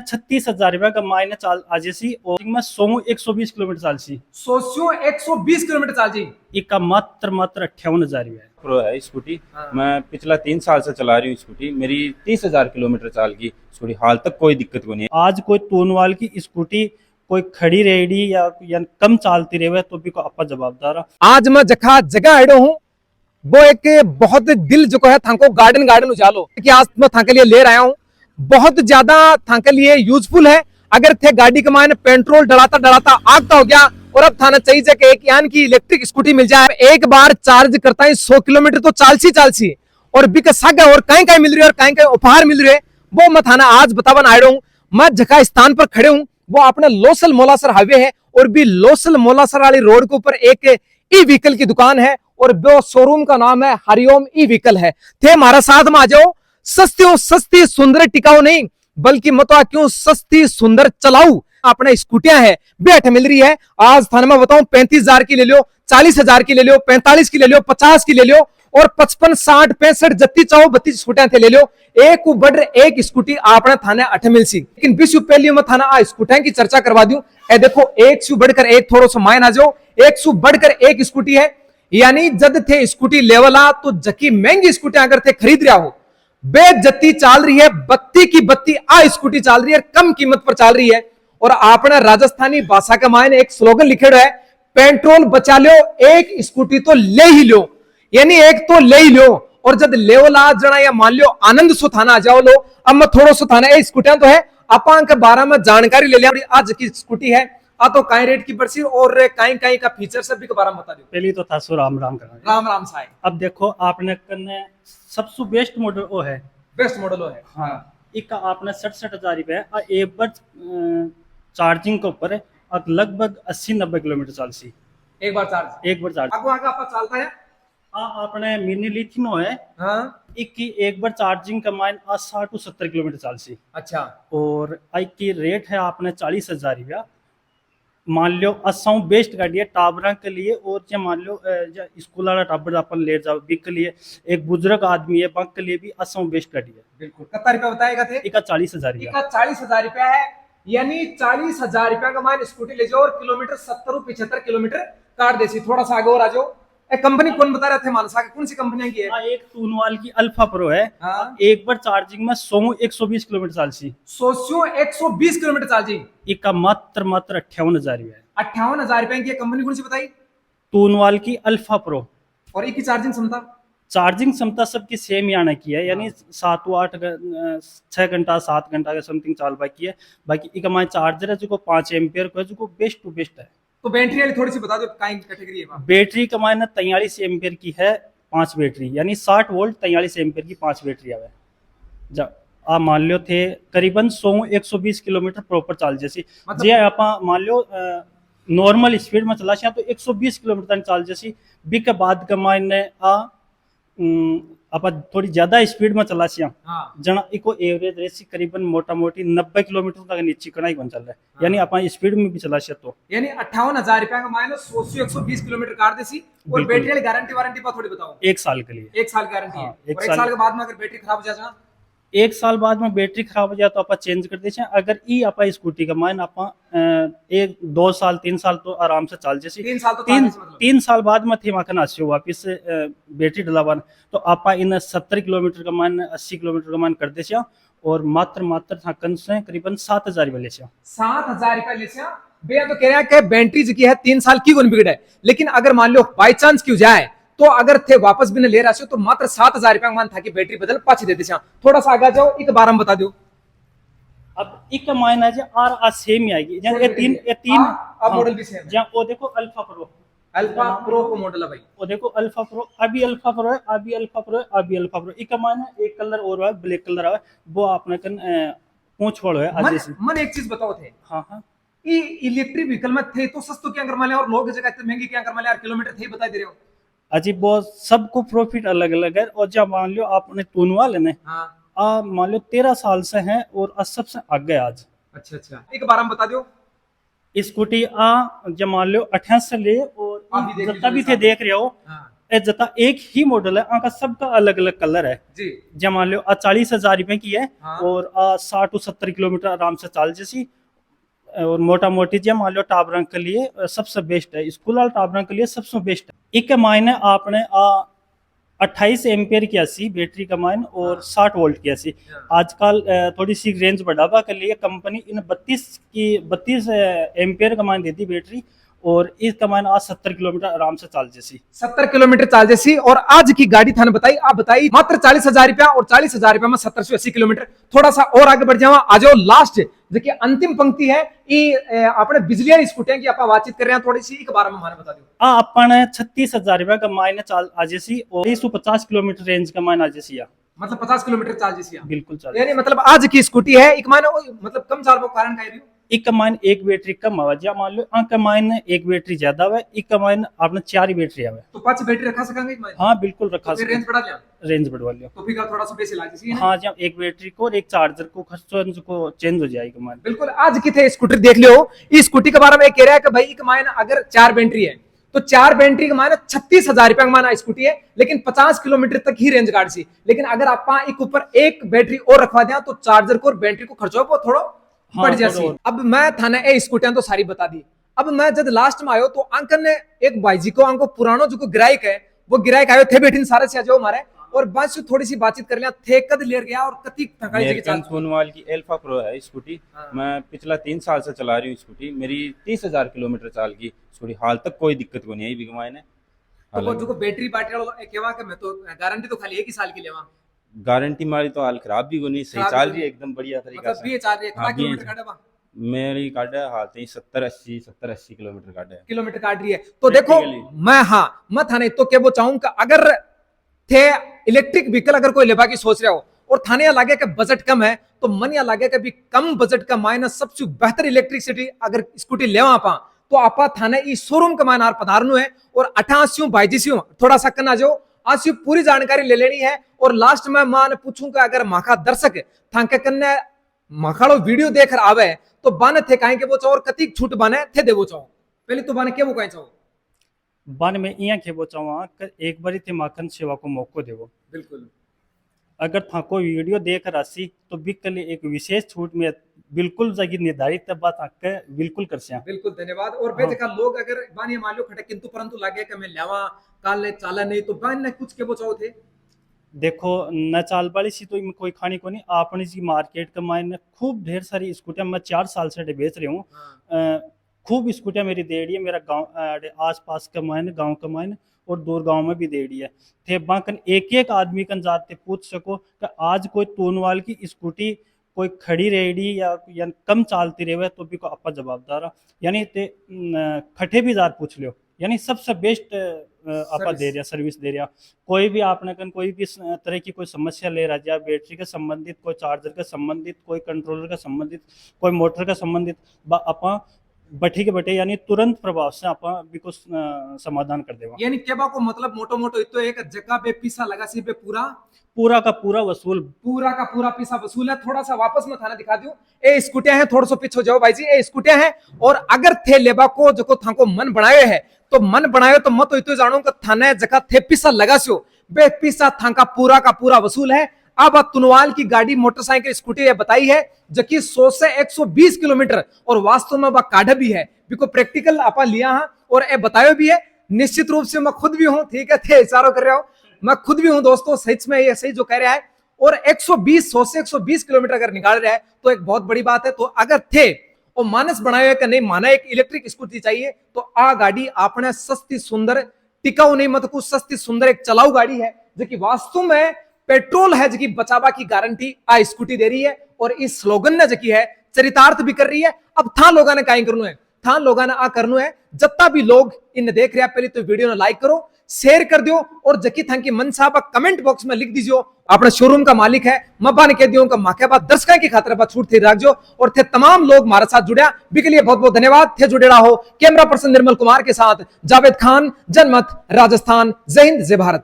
₹36,000 का मायने चाल आज सी और मैं 100-120 किलोमीटर चाल सी 100-120 किलोमीटर चाल जी। इसका मात्र 58,000 प्रो है स्कूटी। हाँ। मैं पिछला 3 साल से चला रही हूँ स्कूटी। मेरी 30,000 किलोमीटर चाल की स्कूटी, हाल तक कोई दिक्कत को नहीं है। आज कोई तोनवाल की स्कूटी कोई खड़ी रहेगी या कम चालती रहे तो भी को अपा जवाबदार। आज मैं जखा जगह आयो हूँ वो एक बहुत दिल जो है थाको गार्डन उजालो कि आज मैं थाके लिए ले आया हूँ। बहुत ज्यादा थाके लिए यूजफुल है। अगर थे गाड़ी के मायने पेट्रोल डलाता डलाता आगता हो गया और अब थाना चाहिए कि एक यान की इलेक्ट्रिक स्कूटी मिल जाए, एक बार चार्ज करता है 100 किलोमीटर तो चालसी और बिक साग और कहीं कहीं मिल रही है और कहीं कहीं उपहार मिल रहे है। वो मैं थाना आज बतावन आयो हूँ। मैं जगह स्थान पर खड़े हूँ वो अपने लोसल मोलासर हाईवे है और भी लोसल मोलासर वाली रोड के ऊपर एक ई व्हीकल की दुकान है और वो शोरूम का नाम है हरिओम ई व्हीकल है। थे हमारा साथ में आ जाओ। सस्ती सुंदर टिकाऊ नहीं बल्कि मतवा क्यों सस्ती सुंदर चलाऊ अपने स्कूटियां है बेट मिल रही है। आज थाने में बताऊं 35,000 की ले लो, 40,000 की ले लो, 45 की ले लो, 50 की ले लो और 55, 60, 65 जत्ती चाहो 32 स्कूटियां थे ले लो। एक बढ़ एक स्कूटी आपने थाने 8 मिल सी। लेकिन विश्व पहली में थाना आ स्कूटियां की चर्चा करवा दूं। ए देखो एक सु बढ़कर एक थोड़ा सा मायन आ जाओ। एक सु बढ़कर एक स्कूटी है यानी जद थे स्कूटी लेवल आ तो जकी महंगी स्कूटी अगर थे खरीद रहा हो बेजती चाल रही है, बत्ती की बत्ती आ स्कूटी चाल रही है, कम कीमत पर चाल रही है। और आपने राजस्थानी भाषा के मायने एक स्लोगन लिखे है, पेट्रोल बचा लो एक स्कूटी तो ले ही लो, यानी एक तो ले ही लो। और जब लेवल आ जना या मान लो आनंद सो थाना आ जाओ लो। अब मैं थोड़ा सो थाना ए स्कूटियां तो है अपन के बारे में जानकारी ले लिया। आज की स्कूटी है आ तो काई रेट की पर्सी और काई का फीचर सब भी के बारे में बता दो। पहली तो था सो राम राम करना राम राम साईं। अब देखो आपने कने सबसे बेस्ट मॉडल वो है, बेस्ट मॉडल है। हाँ इसका आपने 67,000 और एक बार चार्जिंग के ऊपर लगभग 80-90 किलोमीटर चाल सी एक बार चार्ज आगे आपका चलता है। आपने मिनी लिथिनो है। हाँ। एक बार चार्जिंग का माइन 60-70 किलोमीटर चाल सी। अच्छा। और आई की रेट है आपने 40,000 मान लो असाऊ बेस्ट गाड़ी है टाबरा के लिए। और जो मान लो स्कूल वाला टाबर अपन ले जाओ बिक के लिए एक बुजुर्ग आदमी है बंक के लिए भी असाऊ बेस्ट गाड़ी है। बिल्कुल कितना रुपया बताएगा थे? इसका 40,000 इसका 40,000 रुपया है यानी 40,000 रुपया का मान स्कूटी ले जाओ और किलोमीटर 70-75 किलोमीटर काट देसी। थोड़ा सा आगे और आ जाओ। कंपनी कौन बता रहे थे मानसा की कौन सी कंपनी की है? एक टूनवाल की अल्फा प्रो है। हाँ? एक बार चार्जिंग में 100-120 किलोमीटर चाल सी 100-120 किलोमीटर चाल जी। इसका मात्र 58,000 है। 58,000 रुपए की कंपनी कौन सी बताई? टूनवाल की अल्फा प्रो। और इसकी चार्जिंग क्षमता? चार्जिंग क्षमता सबकी सेम ही आने की है यानी 6 घंटा 7 घंटा का समथिंग चाल बाकी है। बाकी एक हमारे चार्जर है जो 5 एम्पियर को है जो बेस्ट टू बेस्ट है। तो बैटरी वाली थोड़ी सी बता दो काई कैटेगरी है? बैटरी का मायना 43 एम्पियर की है 5 बैटरी यानी 60 वोल्ट 43 एम्पियर की 5 बैटरी आवे। जब आप मान लो थे करीबन 100-120 किलोमीटर प्रॉपर चाल जैसी मतलब जे आप मान लो नॉर्मल स्पीड में चला तो 120 किलोमीटर तक चाल जैसी बी के बाद का मायने आप थोड़ी ज्यादा स्पीड में चला हाँ। जना इको एवरेज रेसी करीबन मोटा मोटी 90 किलोमीटर तक नीचे कना ही बन चल रहा है। हाँ। यानी आप स्पीड में भी चला तो यानी 58,000 रुपया का माइनस 100-120 किलोमीटर काट देसी। और बैटरी वाली गारंटी वारंटी पर थोड़ी बताओ। 1 साल के लिए 1 साल गारंटी है। एक साल के बाद में अगर बैटरी खराब हो जाए 1 साल बाद में बैटरी खराब हो जाए तो आप चेंज कर दे। अगर ई आप स्कूटी का माइन आप 1-2 साल 3 साल तो आराम से चल जैसे 3 साल तो 3 साल बाद में थे माखन आसी हो वापिस बैटरी डलावान तो आप इन 70 किलोमीटर का मान 80 किलोमीटर का मान कर दे और मात्र थकन से करीबन 7,000 ले 7,000 रुपया ले भैया। तो कह रहा है कि बैटरी जो की है 3 साल की कौन बिगड़ है। लेकिन अगर मान लो बाई चांस क्यों जाए तो अगर थे वापस भी ले रहा तो मात्र 7,000 रुपया मान था कि बैटरी बदल पाछी देते। थोड़ा सा आगे जाओ एक बार हम बता दो। अब एक मायना है और सेम ही आएगी ये तीन अब मॉडल भी सेम है। वो देखो अल्फा प्रो को मॉडल है भाई। वो देखो अल्फा प्रो अभी अल्फा प्रो है अभी अल्फा प्रो है अभी अल्फा प्रो एक मायना एक कलर और है ब्लैक कलर है वो आपने कन पूंछ वालो है। मन एक चीज बताओ थे। हाँ ये इलेक्ट्रिक व्हीकल में थे तो सस्तो क्या कर माले और लोग जगह इतने महंगे क्या कर माले यार किलोमीटर थे बता दे रहे हो। अजीब बहुत सबको प्रॉफिट अलग अलग है। और जब मान लो आपने टूनवा लेने मान लो 13 साल से हैं और सबसे आगे आज। अच्छा एक बार हम बता दो। स्कूटी जब मान लो 28 से ले और तभी थे देख रहे हो ए जता एक ही मॉडल है, आका सबका अलग अलग कलर है जी जब मान लो 40,000 रुपए की है हाँ। और 60 किलोमीटर आराम से चाल जैसी। और मोटा मोटी जब मान लो टाप रंग के लिए सबसे बेस्ट है, स्कूल वाला टाप रंग के लिए सबसे बेस्ट है। एक मायने आपने 28 एम्पियर की ऐसी बैटरी का माइन और 60 वोल्ट की ऐसी। आजकल थोड़ी सी रेंज बढ़ावा के लिए कंपनी इन 32 एम्पियर का माइन देती बैटरी, और इस कमान आज 70 किलोमीटर आराम से चाल जैसी। 70 किलोमीटर चाल जैसी। और आज की गाड़ी थाने बताई, आप बताई मात्र 40,000 रुपया, और 40,000 रुपया में 70 से 80 किलोमीटर। थोड़ा सा और आगे बढ़ जावा, आ जाओ लास्ट देखिए अंतिम पंक्ति है ये आपने बिजली वाली स्कूटियां की आप बातचीत कर रहे हैं, थोड़ी सी के बारे में हमारे बता दो। अपन 36,000 रुपया का माइन चाल आ जैसी और 350 किलोमीटर रेंज का माइन आ जैसी। मतलब 50 किलोमीटर चाल जैसी बिल्कुल चाल, यानी मतलब आज की स्कूटी है एक मायने मतलब कम चाल को कारण कह रही हूँ। एक माइन एक बैटरी कम आवा, जब मान लो अंक माइन एक बैटरी ज्यादा है, एक माइन आपने 4 बैटरी आवे तो 5 बैटरी रखा सकेंगे एक मायने। हाँ बिल्कुल रखा तो रेंज बढ़ा लिया, रेंज बढ़वा लियो तो फिर थोड़ा सा पैसे लाग जैसी है। हाँ, जब एक बैटरी को और एक चार्जर को खर्च को चेंज हो जाएगा मान। बिल्कुल आज की थे स्कूटर देख लियो। इस स्कूटी के बारे में कह रहा है कि भाई एक मायने अगर 4 बैटरी है तो 4 बैटरी का मायने 36,000 रुपया का मायना स्कूटी है, लेकिन 50 किलोमीटर तक ही रेंज गार्ड सी। लेकिन अगर आप एक ऊपर एक बैटरी और रखवा दें तो चार्जर को और बैटरी को खर्चो वो थोड़ा बढ़ जासी। अब मैं थाने ए स्कूटियां तो सारी बता दी। अब मैं जब लास्ट में आयो तो अंकल ने एक भाई जी को अंको पुरानो जो ग्राहक है वो ग्राहक आयो थे बैठे सारे से जाओ हमारे, और बस थोड़ी सी बातचीत कर लिया थे कद ले गया और कति थकाई जगह चाल। सोनवाल की एल्फा प्रो है स्कूटी। मैं पिछला 3 साल से चला रही हूँ स्कूटी। मेरी 30,000 किलोमीटर चाल की स्कूटी, हाल तक कोई दिक्कत को नहीं आई बिगमाए ने। तो वो जो बैटरी बाटरी केवा के मैं तो गारंटी तो खाली 1 ही साल की लेवा, गारंटी मारी तो हाल खराब भी नहीं, सही चाल रही है एकदम बढ़िया तरीका मतलब भी चाल रही है। कितना किलोमीटर काटे बा? मेरी काट है हाल 70-80 किलोमीटर काट है, किलोमीटर काट रही है। तो देखो मैं मैं थाने तो क्या वो चाहूंगा अगर थे इलेक्ट्रिक व्हीकल अगर कोई लेबा की सोच रहे हो और थाने या लागे का बजट कम है तो मन या लागे का भी कम बजट का माइनस सबसे बेहतर इलेक्ट्रिसिटी अगर स्कूटी लेवा आपा तो आपा थाने ई शोरूम का मायनार पधारनु है और 88 बाईजियों थोड़ा सा करना जो आज ये पूरी जानकारी ले लेनी है। और लास्ट में मैं पूछूंगा अगर माखा दर्शक थांके कन्ने माखाड़ो वीडियो देख कर आवे तो बाने थे कहेंगे वो चाहो और कतिक छूट बाने थे दे वो चाहो, पहले तो बाने के वो कहें चाहो बन में इया खेबो चावा एक बारी थे माखन सेवा को मौको देवो। बिल्कुल अगर थाको वीडियो देख रासी तो बिक के लिए एक विशेष छूट में बिल्कुल जगह निर्धारित बात आके बिल्कुल कर से। बिल्कुल धन्यवाद। और बेजका लोग अगर बानी मान लो खटे किंतु परंतु लागे कि मैं लेवा काल ने चाला नहीं तो बान ने कुछ के वो चाहो थे। देखो न चाल वाली सी तो इनमें कोई खानी को नहीं, आपने जी मार्केट का मायने खूब ढेर सारी स्कूटियां मैं 4 साल से बेच रही हूँ। खूब स्कूटियां मेरी दे रही है, मेरा गांव आस पास का मायने गांव का मायने और दूर गांव में भी दे रही है। थे बाकन एक एक आदमी कन जाते पूछ सको कि आज कोई तोनवाल की स्कूटी कोई खड़ी रेडी या कम चालती रहे तो भी को आपका जवाबदार, यानी ते खटे भी जार पूछ लो, यानी सबसे बेस्ट आपा दे रहा सर्विस दे रहा। कोई भी आपने कन कोई भी तरह की कोई समस्या ले रहा है बैटरी के संबंधित, कोई चार्जर के संबंधित, कोई कंट्रोलर का संबंधित, कोई मोटर का संबंधित, आपा बठी के बटे यानी तुरंत प्रभाव से आपा भी को समाधान कर देवा। यानी केबा को मतलब मोटो मोटो इतो एक जगह पे पीसा लगा सी पे पूरा का पूरा वसूल, पूरा का पूरा पैसा वसूल है। थोड़ा सा वापस में थाना दिखा दूं, ए स्कूटियां हैं थोड़ा सा पीछे जाओ भाई जी, ए स्कूटियां हैं। और अगर थे लेबा को जो थाको मन बनाए है तो मन बनाए तो मत इतो जानो कि थाने जगह थे पीसा लगा सियो बे पीसा थाका पूरा का पूरा वसूल है। अब तुनवाल की गाड़ी मोटरसाइकिल स्कूटी ये बताई है जो कि 100 से 120 किलोमीटर और वास्तव में वह काढ़ भी है बिको प्रैक्टिकल आपा लिया है और ये बतायो भी है। निश्चित रूप से मैं खुद भी हूं, ठीक है थे इशारों कर रहा हूं, मैं खुद भी हूं दोस्तों, सच में ये सही जो कह रहा है। और 100 से 120 किलोमीटर अगर निकाल रहा है तो एक बहुत बड़ी बात है। तो अगर थे और मानस बनाए कि नहीं माना एक इलेक्ट्रिक स्कूटी चाहिए तो आ गाड़ी आपने सस्ती सुंदर टिकाऊ नहीं मत कुछ सस्ती सुंदर एक चलाऊ गाड़ी है जो कि वास्तव में पेट्रोल है जो कि बचावा की गारंटी आ स्कूटी दे रही है। और इस स्लोगन ने जो की है चरितार्थ भी कर रही है। अब था लोगों ने कहीं करना है, था लोगों ने आ करना है। जितना भी लोग इन देख रहे हैं पहले तो वीडियो ने लाइक करो, शेयर कर दियो और जकी था की मन साहब कमेंट बॉक्स में लिख दीजियो अपने शोरूम का मालिक है मब्बा ने कह दियो का माके बाद दर्शकों की खातिर छूट थी रखो। और थे तमाम लोग हमारे साथ जुड़े बिके लिए बहुत बहुत धन्यवाद। थे जुड़े रहो। कैमरा पर्सन निर्मल कुमार के साथ जावेद खान, जनमत राजस्थान। जय हिंद जय भारत।